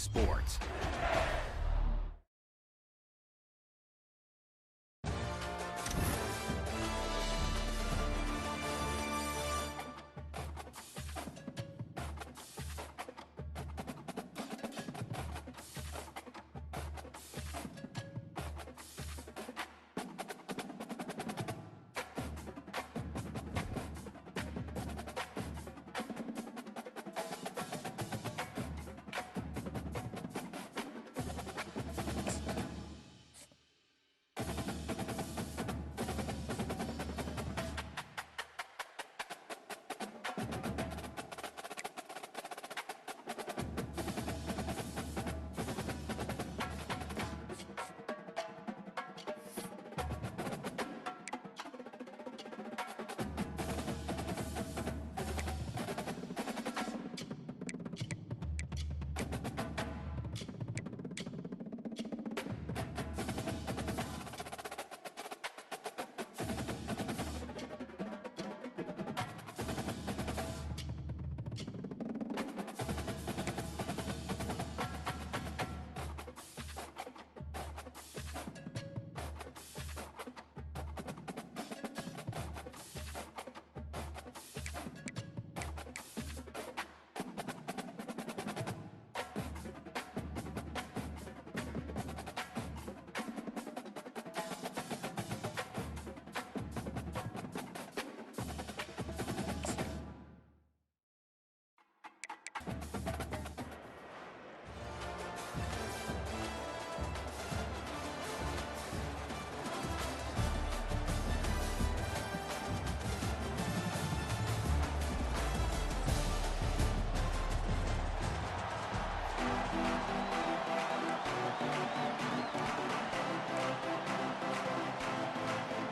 sports.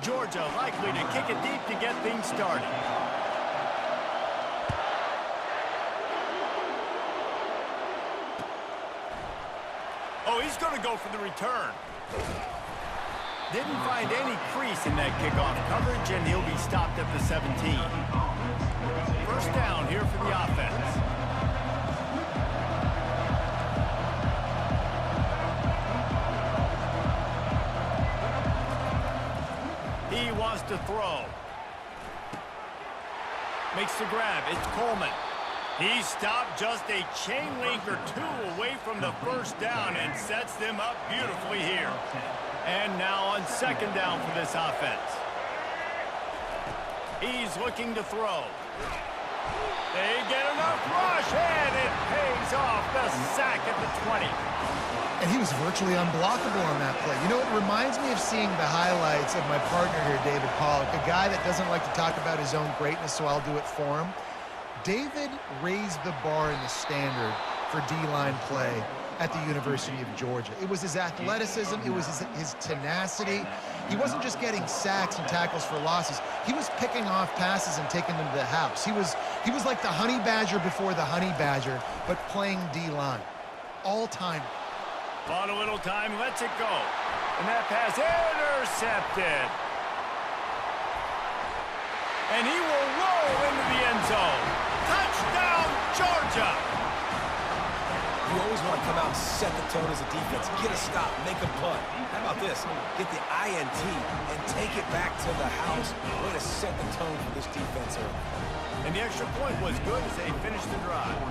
Georgia likely to kick it deep to get things started. Oh, he's going to go for the return. Didn't find any crease in that kickoff coverage, and he'll be stopped at the 17. First down here for the offense. He wants to throw. Makes the grab. It's Coleman. He stopped just a chain link or two away from the first down and sets them up beautifully here. And now on second down for this offense. He's looking to throw. They get enough rush, and it pays off. The sack at the 20. And he was virtually unblockable on that play. You know, it reminds me of seeing the highlights of my partner here, David Pollack, a guy that doesn't like to talk about his own greatness, so I'll do it for him. David raised the bar in the standard for D-line play at the University of Georgia. It was his athleticism. It was his tenacity. He wasn't just getting sacks and tackles for losses. He was picking off passes and taking them to the house. He was like the Honey Badger before the Honey Badger, but playing D-line. All-time. Bought a little time, lets it go. And that pass intercepted. And he will roll into the end zone. Touchdown, Georgia! You always want to come out and set the tone as a defense. Get a stop, make a punt. How about this? Get the INT and take it back to the house. Way to set the tone for this defense early. And the extra point was good as they finished the drive.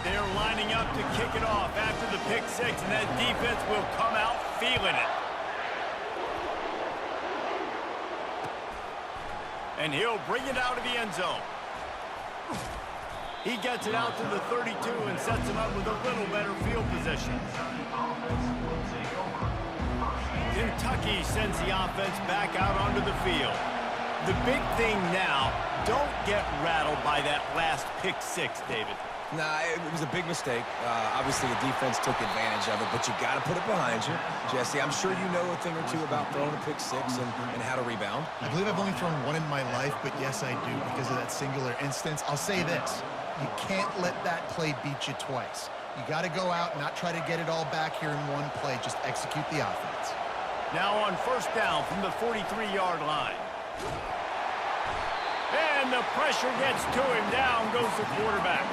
They're lining up to kick it off after the pick six, and that defense will come out feeling it. And he'll bring it out of the end zone. He gets it out to the 32 and sets him up with a little better field position. Kentucky sends the offense back out onto the field. The big thing now, don't get rattled by that last pick six, David. Nah, it was a big mistake. Obviously, the defense took advantage of it, but you got to put it behind you. Jesse, I'm sure you know a thing or two about throwing a pick six and how to rebound. I believe I've only thrown one in my life, but yes, I do because of that singular instance. I'll say this. You can't let that play beat you twice. You got to go out and not try to get it all back here in one play. Just execute the offense. Now on first down from the 43-yard line. And the pressure gets to him. Down goes the quarterback.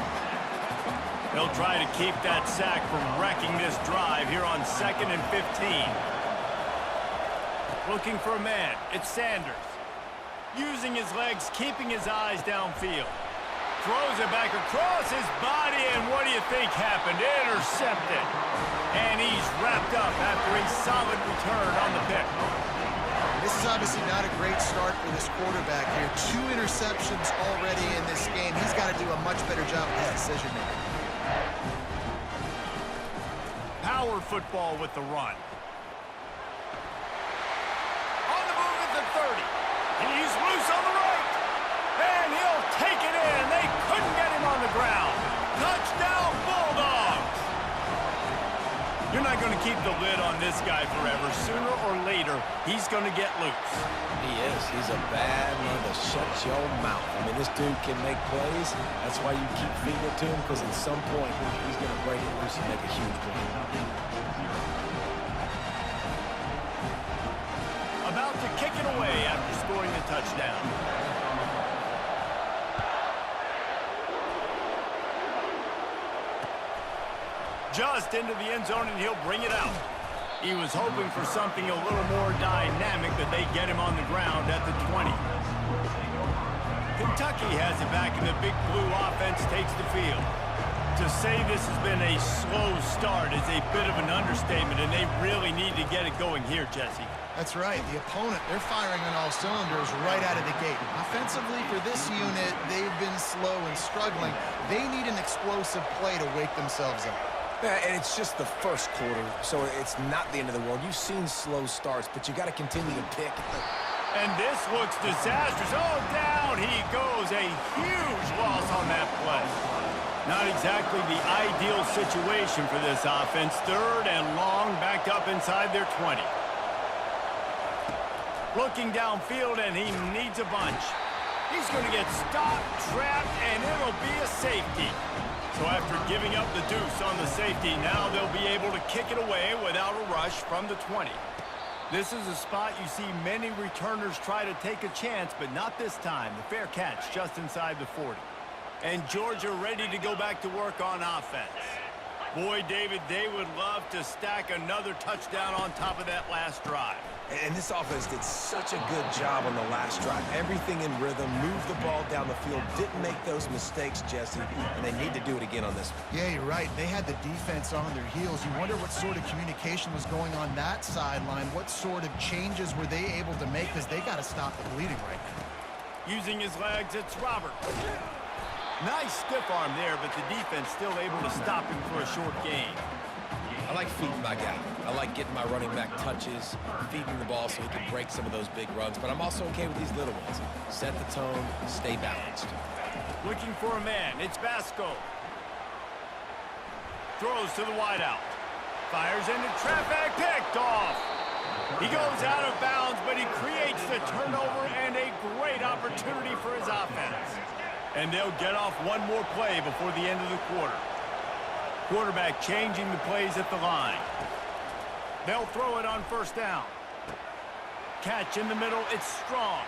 They'll try to keep that sack from wrecking this drive here on 2nd and 15. Looking for a man. It's Sanders. Using his legs, keeping his eyes downfield. Throws it back across his body, and what do you think happened? Intercepted. And he's wrapped up after a solid return on the pick. This is obviously not a great start for this quarterback here. 2 interceptions already in this game. He's got to do a much better job with his decision-making. Power football with the run. On the move at the 30. He's loose on the right. And he'll take it in. They couldn't get him on the ground. Touchdown, Bulldogs. You're not going to keep the lid on this guy forever. Sooner or later, he's going to get loose. He is. He's a bad one to shut your mouth. I mean, this dude can make plays. That's why you keep feeding it to him, because at some point, he's going to break it loose and make a huge play. About to kick it away after scoring the touchdown. Just into the end zone, and he'll bring it out. He was hoping for something a little more dynamic, but they get him on the ground at the 20. Kentucky has it back, and the Big Blue offense takes the field. To say this has been a slow start is a bit of an understatement, and they really need to get it going here, Jesse. That's right. The opponent, they're firing on all cylinders right out of the gate. Offensively, for this unit, they've been slow and struggling. They need an explosive play to wake themselves up. Yeah, and it's just the first quarter, so it's not the end of the world. You've seen slow starts, but you got to continue to pick. And this looks disastrous. Oh, down he goes. A huge loss on that play. Not exactly the ideal situation for this offense. 3rd and long, backed up inside their 20. Looking downfield, and he needs a bunch. He's going to get stopped, trapped, and it'll be a safety. So after giving up the deuce on the safety, now they'll be able to kick it away without a rush from the 20. This is a spot you see many returners try to take a chance, but not this time. The fair catch just inside the 40. And Georgia ready to go back to work on offense. Boy, David, they would love to stack another touchdown on top of that last drive. And this offense did such a good job on the last drive. Everything in rhythm, moved the ball down the field, didn't make those mistakes, Jesse, and they need to do it again on this one. Yeah, you're right. They had the defense on their heels. You wonder what sort of communication was going on that sideline. What sort of changes were they able to make, because they got to stop the bleeding right now. Using his legs, it's Roberts. Nice stiff arm there, but the defense still able to stop him for a short gain. I like feeding my guy. I like getting my running back touches, feeding the ball so he can break some of those big runs, but I'm also okay with these little ones. Set the tone, stay balanced. Looking for a man, it's Basco. Throws to the wideout. Fires into traffic, picked off. He goes out of bounds, but he creates the turnover and a great opportunity for his offense. And they'll get off one more play before the end of the quarter. Quarterback changing the plays at the line. They'll throw it on 1st down. Catch in the middle, it's Strong.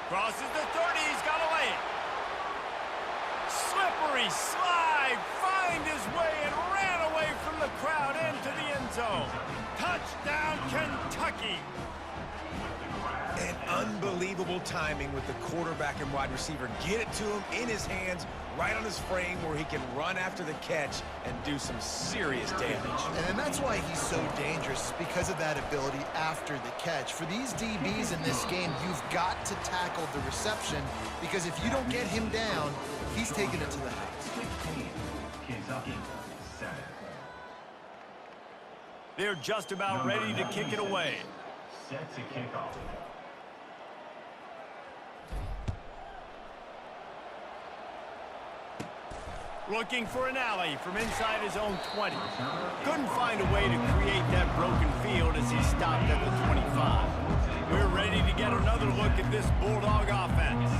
Crosses the 30, he's got to lay it. Slippery slide, find his way and ran away from the crowd into the end zone. Touchdown, Kentucky. And unbelievable timing with the quarterback and wide receiver. Get it to him in his hands, right on his frame where he can run after the catch and do some serious damage. And that's why he's so dangerous, because of that ability after the catch. For these DBs in this game, you've got to tackle the reception, because if you don't get him down, he's taking it to the house. They're just about ready to kick it away. Set to kick off. Looking for an alley from inside his own 20. Couldn't find a way to create that broken field as he stopped at the 25. We're ready to get another look at this Bulldog offense.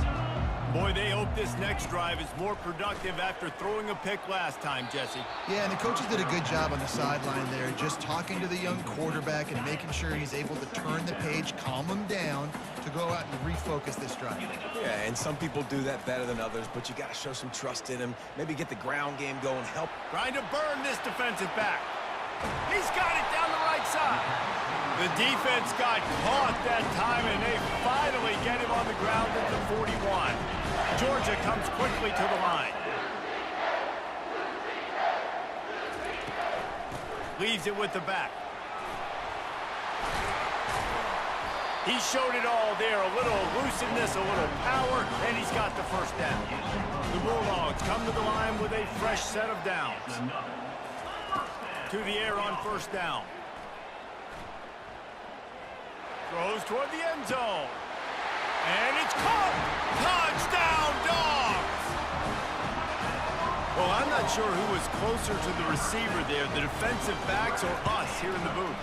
Boy, they hope this next drive is more productive after throwing a pick last time, Jesse. Yeah, and the coaches did a good job on the sideline there, just talking to the young quarterback and making sure he's able to turn the page, calm him down, to go out and refocus this drive. Yeah, and some people do that better than others, but you got to show some trust in him. Maybe get the ground game going, help. Trying to burn this defensive back. He's got it down the right side. The defense got caught that time, and they finally get him on the ground at the 41. Georgia comes quickly to the line. Leaves it with the back. He showed it all there. A little elusiveness, a little power, and he's got the first down. The Bulldogs come to the line with a fresh set of downs. To the air on first down. Throws toward the end zone. And it's caught! Touchdown, Dogs! Well, I'm not sure who was closer to the receiver there, the defensive backs or us here in the booth.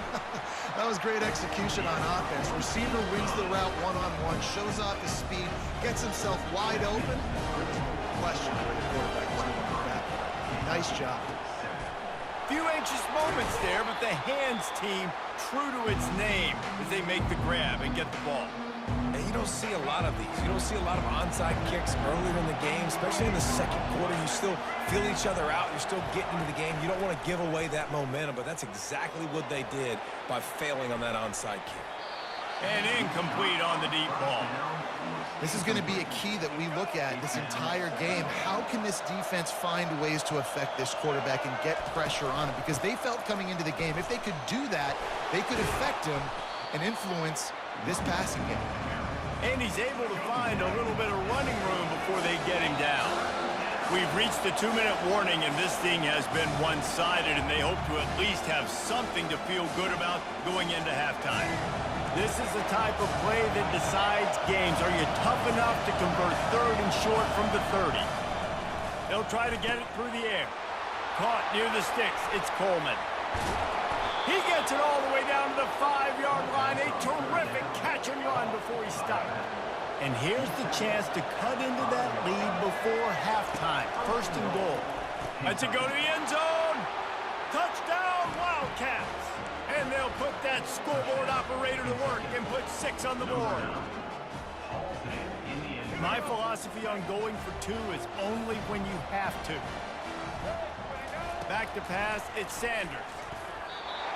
That was great execution on offense. Receiver wins the route one-on-one, shows off his speed, gets himself wide open. There was no question where the quarterback was going with that. Nice job. Few anxious moments there, but the hands team, true to its name, as they make the grab and get the ball. And you don't see a lot of these. You don't see a lot of onside kicks earlier in the game, especially in the second quarter. You still feel each other out. You're still getting into the game. You don't want to give away that momentum, but that's exactly what they did by failing on that onside kick. And incomplete on the deep ball. This is going to be a key that we look at this entire game. How can this defense find ways to affect this quarterback and get pressure on him? Because they felt coming into the game, if they could do that, they could affect him and influence this passing game. And he's able to find a little bit of running room before they get him down. We've reached the 2-minute warning, and this thing has been one-sided, and they hope to at least have something to feel good about going into halftime. This is the type of play that decides games. Are you tough enough to convert third and short from the 30? They'll try to get it through the air. Caught near the sticks. It's Coleman. He gets it all the way down to the 5-yard line. A terrific catch and run before he stopped. And here's the chance to cut into that lead before halftime. First and goal. Let's it go to the end zone. Touchdown, Wildcats. And they'll put that scoreboard operator to work and put 6 on the board. My philosophy on going for 2 is only when you have to. Back to pass, it's Sanders.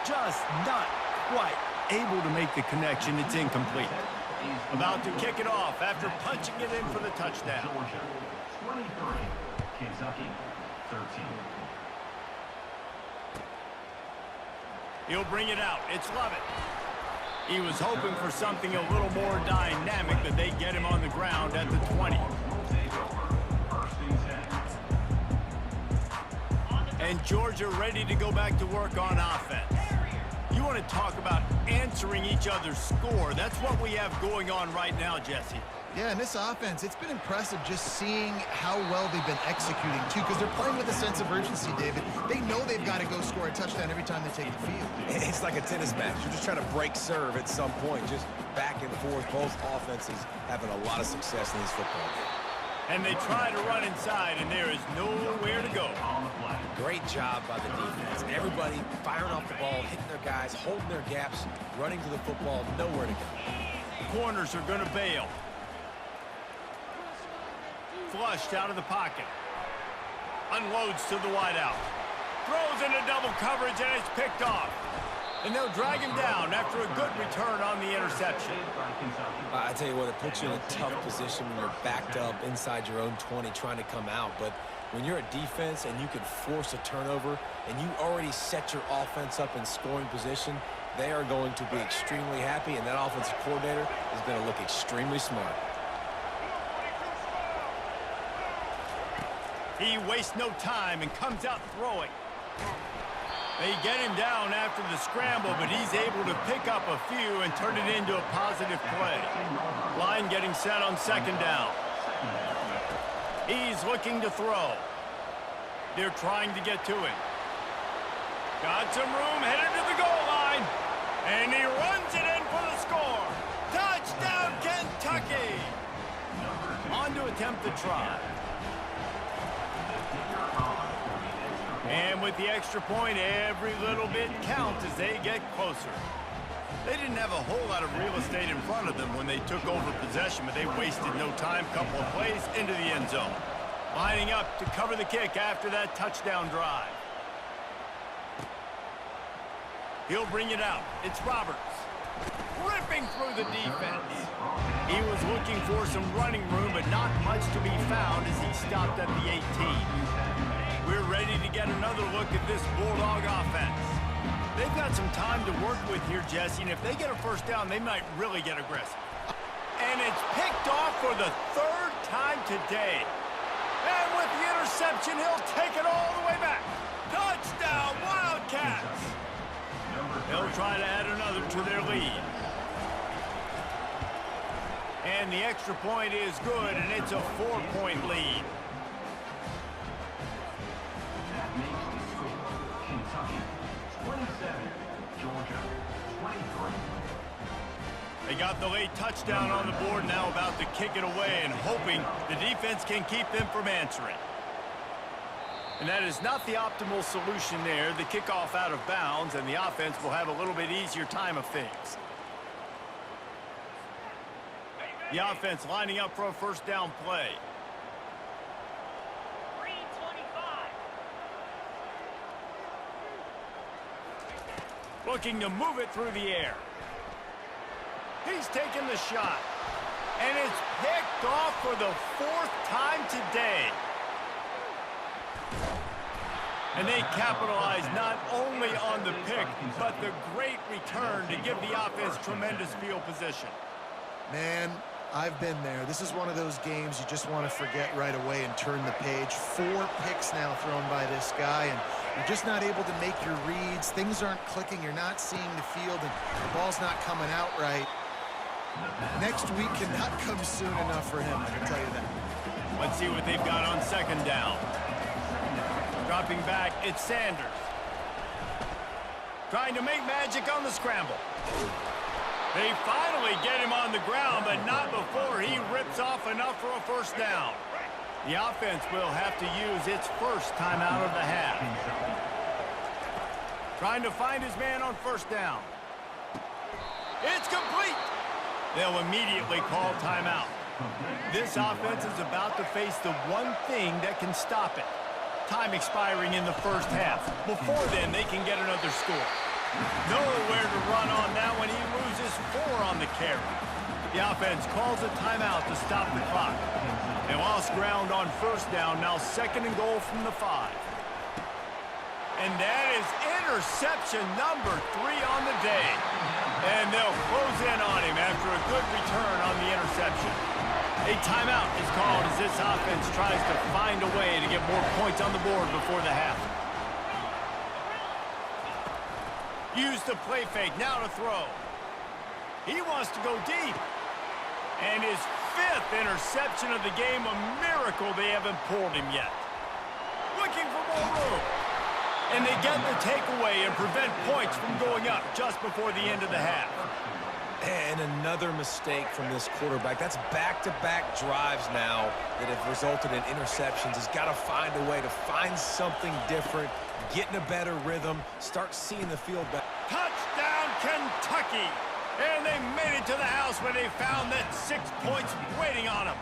Just not quite able to make the connection. It's incomplete. About to kick it off after punching it in for the touchdown. Georgia 23, Kentucky 13. He'll bring it out. It's Lovett. He was hoping for something a little more dynamic, but they get him on the ground at the 20. And Georgia ready to go back to work on offense. You want to talk about answering each other's score. That's what we have going on right now, Jesse. Yeah, and this offense, it's been impressive just seeing how well they've been executing, too, because they're playing with a sense of urgency, David. They know they've got to go score a touchdown every time they take the field. It's like a tennis match. You're just trying to break serve at some point, just back and forth. Both offenses having a lot of success in this football game. And they try to run inside, and there is nowhere to go. Great job by the defense. Everybody firing off the ball, hitting their guys, holding their gaps, running to the football, nowhere to go. Corners are going to bail. Flushed out of the pocket. Unloads to the wideout. Throws into double coverage, and it's picked off. And they'll drag him down after a good return on the interception. I tell you what, it puts you in a tough position when you're backed up inside your own 20 trying to come out. But when you're a defense and you can force a turnover and you already set your offense up in scoring position, they are going to be extremely happy, and that offensive coordinator is going to look extremely smart. He wastes no time and comes out throwing. They get him down after the scramble, but he's able to pick up a few and turn it into a positive play. Line getting set on second down. He's looking to throw. They're trying to get to him. Got some room, headed to the goal line. And he runs it in for the score. Touchdown, Kentucky! On to attempt the try. And with the extra point, every little bit counts as they get closer. They didn't have a whole lot of real estate in front of them when they took over possession, but they wasted no time. Couple of plays into the end zone. Lining up to cover the kick after that touchdown drive. He'll bring it out. It's Roberts. Ripping through the defense. He was looking for some running room, but not much to be found as he stopped at the 18. We're ready to get another look at this Bulldog offense. They've got some time to work with here, Jesse, and if they get a first down, they might really get aggressive. And it's picked off for the third time today. And with the interception, he'll take it all the way back. Touchdown, Wildcats! They'll try to add another to their lead. And the extra point is good, and it's a 4-point lead. That makes the score Kentucky 27, Georgia 23. They got the late touchdown on the board, now about to kick it away and hoping the defense can keep them from answering. And that is not the optimal solution there. The kickoff out of bounds, and the offense will have a little bit easier time of things. The offense lining up for a first down play. Looking to move it through the air. He's taking the shot. And it's picked off for the 4th time today. And they capitalize not only on the pick, but the great return to give the offense tremendous field position. Man, I've been there. This is one of those games you just want to forget right away and turn the page. 4 picks now thrown by this guy, and you're just not able to make your reads. Things aren't clicking. You're not seeing the field, and the ball's not coming out right. Next week cannot come soon enough for him, I can tell you that. Let's see what they've got on second down. Dropping back, it's Sanders. Trying to make magic on the scramble. They finally get him on the ground, but not before he rips off enough for a first down. The offense will have to use its first timeout of the half. Trying to find his man on first down. It's complete. They'll immediately call timeout. This offense is about to face the one thing that can stop it. Time expiring in the first half. Before then, they can get another score. Nowhere to run on that when he loses 4 on the carry. The offense calls a timeout to stop the clock. They lost ground on first down, now 2nd and goal from the 5. And that is interception number 3 on the day. And they'll close in on him after a good return on the interception. A timeout is called as this offense tries to find a way to get more points on the board before the half. Use the play fake, now to throw. He wants to go deep. And his 5th interception of the game, a miracle they haven't pulled him yet. Looking for more room. And they get the takeaway and prevent points from going up just before the end of the half. And another mistake from this quarterback. That's back-to-back drives now that have resulted in interceptions. He's got to find a way to find something different, get in a better rhythm, start seeing the field better. Touchdown, Kentucky! And they made it to the house where they found that 6 points waiting on them.